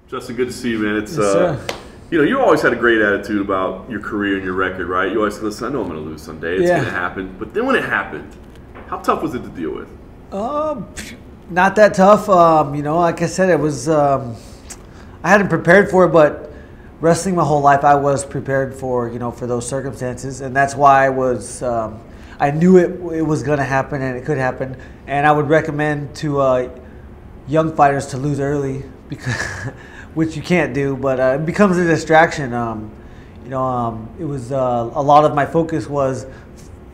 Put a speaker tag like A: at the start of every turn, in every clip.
A: Justin, good to see you, man. It's
B: Yes, sir.
A: You always had a great attitude about your career and your record, right? You always said, "Listen, I know I'm going to lose someday. It's going to happen." But then when it happened, how tough was it to deal with?
B: Not that tough. Like I said, it was. I hadn't prepared for it, but wrestling my whole life, I was prepared for for those circumstances, and that's why I was. I knew it was going to happen, and it could happen, and I would recommend to young fighters to lose early because. Which you can't do, but it becomes a distraction. It was a lot of my focus was,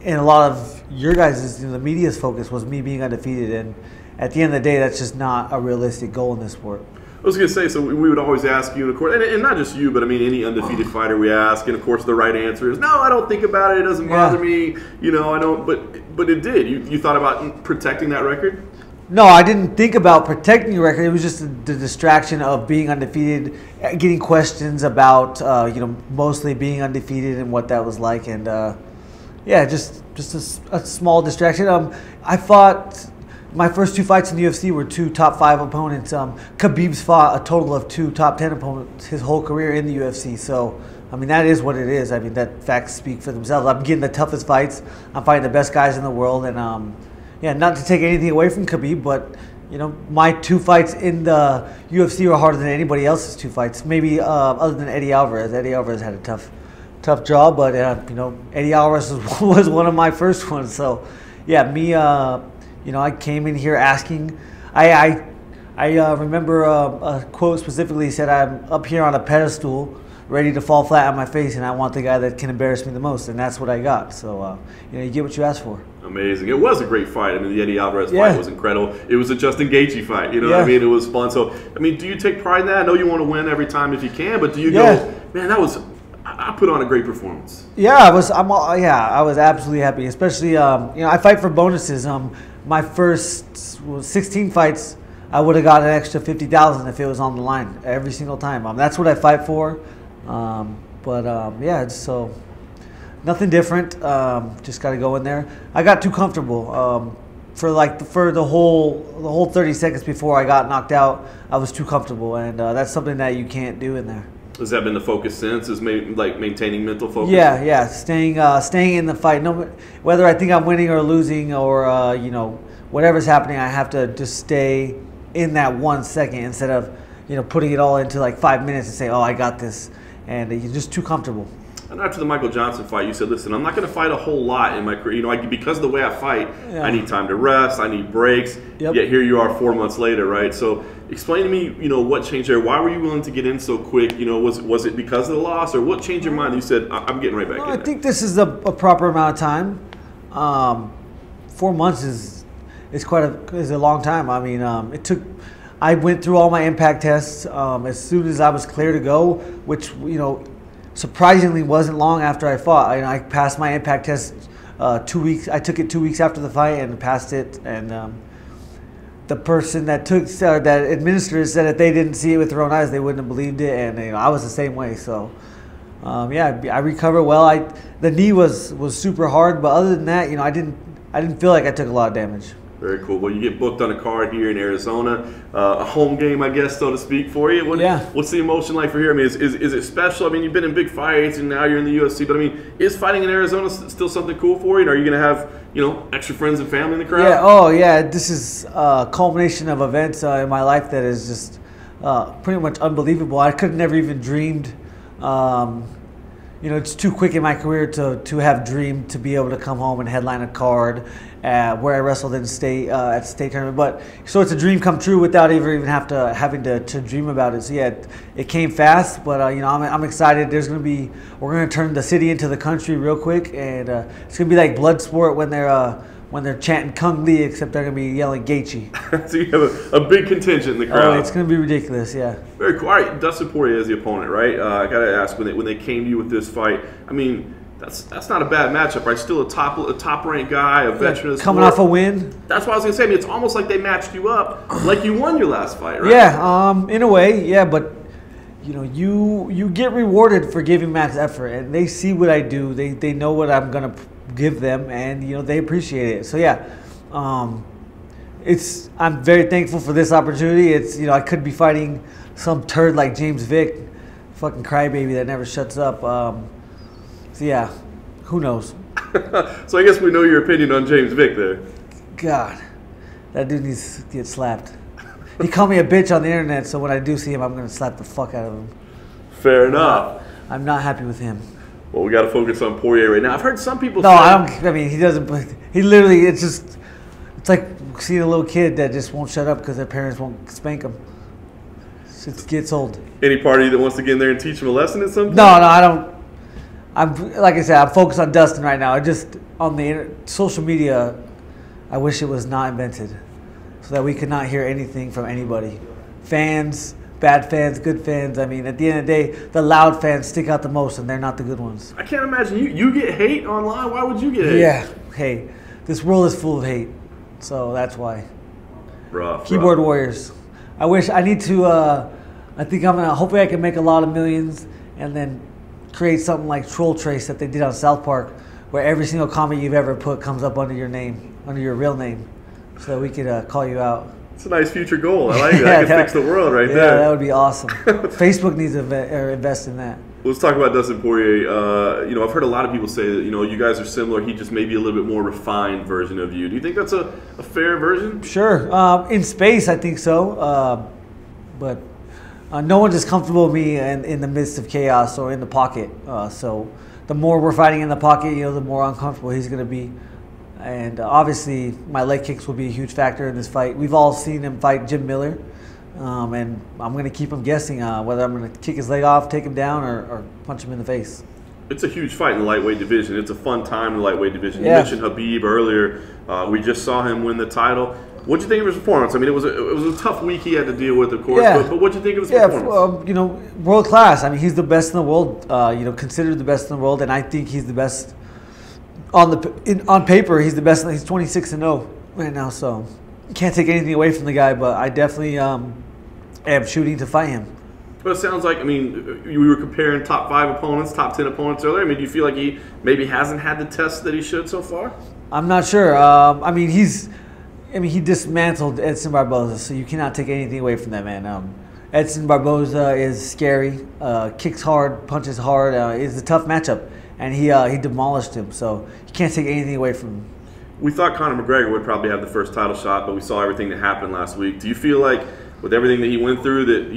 B: and a lot of your guys' the media's focus was me being undefeated, and at the end of the day, that's just not a realistic goal in this sport.
A: I was going to say, so we would always ask you, and of course, and not just you, but I mean any undefeated fighter we ask, and of course the right answer is no, I don't think about it. It doesn't bother me. I don't. But it did. You thought about protecting that record?
B: No, I didn't think about protecting the record. It was just the distraction of being undefeated, getting questions about, mostly being undefeated and what that was like. And, just a small distraction. I fought, my first two fights in the UFC were two top 5 opponents. Khabib's fought a total of 2 top 10 opponents his whole career in the UFC. So, I mean, that is what it is. I mean, that facts speak for themselves. I'm getting the toughest fights. I'm fighting the best guys in the world. And, not to take anything away from Khabib, but my 2 fights in the UFC were harder than anybody else's 2 fights. Maybe other than Eddie Alvarez. Eddie Alvarez had a tough job, but Eddie Alvarez was one of my first ones. So I came in here asking. I remember a quote specifically said, "I'm up here on a pedestal, ready to fall flat on my face, and I want the guy that can embarrass me the most," and that's what I got. So you get what you ask for.
A: Amazing. It was a great fight. I mean, the Eddie Alvarez fight was incredible. It was a Justin Gaethje fight. What I mean? It was fun. So, I mean, do you take pride in that? I know you want to win every time if you can, but do you go, man, I put on a great performance? Yeah,
B: I was absolutely happy. Especially, I fight for bonuses. My first 16 fights, I would have got an extra $50,000 if it was on the line every single time. That's what I fight for. So. Nothing different. Just got to go in there. I got too comfortable. For the whole 30 seconds before I got knocked out, I was too comfortable, and that's something that you can't do in there.
A: Has that been the focus since? Is maintaining mental focus?
B: Yeah. Staying in the fight. No, whether I think I'm winning or losing or whatever's happening, I have to just stay in that 1 second instead of putting it all into 5 minutes and say, "Oh, I got this," and you're just too comfortable.
A: And after the Michael Johnson fight, you said, "Listen, I'm not going to fight a whole lot in my career. Because of the way I fight, I need time to rest. I need breaks." Yet here you are 4 months later, right? So explain to me, what changed there? Why were you willing to get in so quick? Was it because of the loss, or what changed your mind? You said, "I'm getting right back in."
B: I think this is a proper amount of time. 4 months is a long time. I mean, it took. I went through all my impact tests as soon as I was clear to go, which surprisingly wasn't long after I fought. I passed my impact test 2 weeks. I took it 2 weeks after the fight and passed it. And the person that that administered said that they didn't see it with their own eyes, they wouldn't have believed it. And I was the same way. So I recovered well. The knee was super hard, but other than that, I didn't feel like I took a lot of damage. Very
A: cool. Well, you get booked on a card here in Arizona, a home game, I guess, so to speak, for you. What's the emotion like for here? I mean, is it special? I mean, you've been in big fights, and now you're in the UFC. But I mean, is fighting in Arizona still something cool for you? And are you going to have extra friends and family in the crowd?
B: Yeah. Oh, yeah. This is a culmination of events in my life that is just pretty much unbelievable. I could have never even dreamed. It's too quick in my career to have dreamed to be able to come home and headline a card where I wrestled in state at the state tournament. But so it's a dream come true without even having to dream about it. So yeah, it came fast, but I'm excited. We're gonna turn the city into the country real quick, and it's gonna be like Bloodsport when they're chanting Kung Lee, except they're going to be yelling Gaethje.
A: So you have a big contingent in the crowd.
B: Oh, it's going to be ridiculous, yeah.
A: Very cool. All right, Dustin Poirier is the opponent, right? I got to ask, when they came to you with this fight, I mean, that's not a bad matchup, right? Still a top-ranked guy, a veteran of the sport.
B: Coming off a win.
A: That's what I was going to say. I mean, it's almost like they matched you up like you won your last fight, right?
B: Yeah, in a way, yeah, but you get rewarded for giving max effort, and they see what I do. They know what I'm going to give them, and they appreciate it. So yeah, I'm very thankful for this opportunity. It's I could be fighting some turd like James Vick, fucking crybaby that never shuts up. So yeah, who knows?
A: So I guess we know your opinion on James Vick there.
B: God, that dude needs to get slapped. He called me a bitch on the internet, so when I do see him, I'm gonna slap the fuck out of him.
A: Fair enough.
B: I'm not happy with him.
A: Well, we got to focus on Poirier right now. I've heard some people.
B: No, I mean, he doesn't. He literally. It's like seeing a little kid that just won't shut up because their parents won't spank them. It gets old.
A: Any party that wants to get in there and teach him a lesson at some point?
B: No, I don't. I'm like I said. I'm focused on Dustin right now. I just on the social media. I wish it was not invented, so that we could not hear anything from anybody. Fans, bad fans, good fans. I mean, at the end of the day, the loud fans stick out the most, and they're not the good ones.
A: I can't imagine you get hate online. Why would you get hate?
B: Yeah, hey, this world is full of hate, so that's why.
A: Rough.
B: Keyboard warriors. I need to. I think I'm gonna. Hopefully, I can make a lot of millions, and then create something like Troll Trace that they did on South Park, where every single comment you've ever put comes up under your name, under your real name, so that we could call you out.
A: It's a nice future goal. I like it. I can fix the world right there.
B: Yeah, that would be awesome. Facebook needs to invest in that.
A: Let's talk about Dustin Poirier. I've heard a lot of people say that you guys are similar. He just may be a little bit more refined version of you. Do you think that's a fair version?
B: Sure. In space, I think so. But no one's as comfortable with me in the midst of chaos or in the pocket. So the more we're fighting in the pocket, the more uncomfortable he's going to be. And obviously, my leg kicks will be a huge factor in this fight. We've all seen him fight Jim Miller. And I'm going to keep him guessing whether I'm going to kick his leg off, take him down, or punch him in the face.
A: It's a huge fight in the lightweight division. It's a fun time in the lightweight division.
B: Yeah.
A: You mentioned Habib earlier. We just saw him win the title. What did you think of his performance? I mean, it was a tough week he had to deal with, of course.
B: Yeah.
A: But what did you think of his performance?
B: World class. I mean, he's the best in the world. Considered the best in the world, and I think he's the best on paper. He's the best. He's 26-0 right now, so can't take anything away from the guy. But I definitely am shooting to fight him.
A: But it sounds like, we were comparing top 5 opponents, top 10 opponents earlier. I mean, do you feel like he maybe hasn't had the test that he should so far?
B: I'm not sure. He dismantled Edson Barboza, so you cannot take anything away from that man. Edson Barboza is scary, kicks hard, punches hard. It's a tough matchup, and he demolished him. So you can't take anything away from him.
A: We thought Conor McGregor would probably have the first title shot, but we saw everything that happened last week. Do you feel like, with everything that he went through, that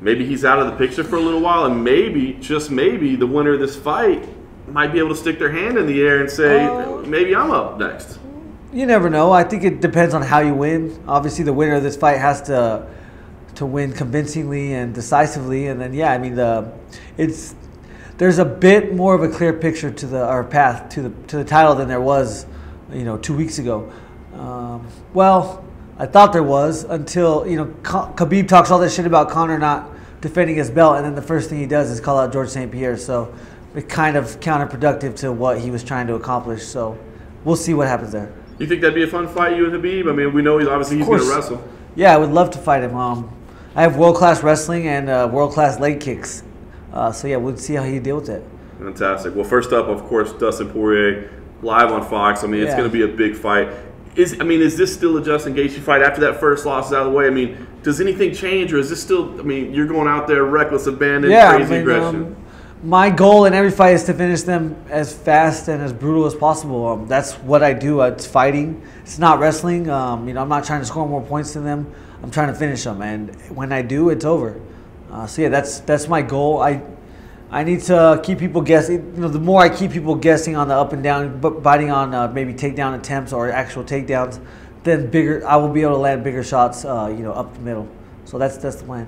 A: maybe he's out of the picture for a little while, and maybe, just maybe, the winner of this fight might be able to stick their hand in the air and say, maybe I'm up next?
B: You never know. I think it depends on how you win. Obviously, the winner of this fight has to win convincingly and decisively, and then there's a bit more of a clear picture to our path to the title than there was, 2 weeks ago. I thought there was until Khabib talks all that shit about Conor not defending his belt, and then the first thing he does is call out George St. Pierre. So it's kind of counterproductive to what he was trying to accomplish. So we'll see what happens there. You
A: think that'd be a fun fight, you and Habib? I mean, we know he's going to wrestle.
B: Yeah, I would love to fight him. I have world-class wrestling and world-class leg kicks. We'll see how he deal with it.
A: Fantastic. Well, first up, of course, Dustin Poirier, live on Fox. I mean, it's going to be a big fight. Is this still a Justin Gaethje fight after that first loss is out of the way? I mean, does anything change, or is this still, you're going out there reckless, abandon, crazy aggression?
B: My goal in every fight is to finish them as fast and as brutal as possible. That's what I do. It's fighting. It's not wrestling. I'm not trying to score more points than them. I'm trying to finish them, and when I do, it's over. That's my goal. I need to keep people guessing. The more I keep people guessing on the up and down, but biting on maybe takedown attempts or actual takedowns, then I will be able to land bigger shots. Up the middle. So that's the plan.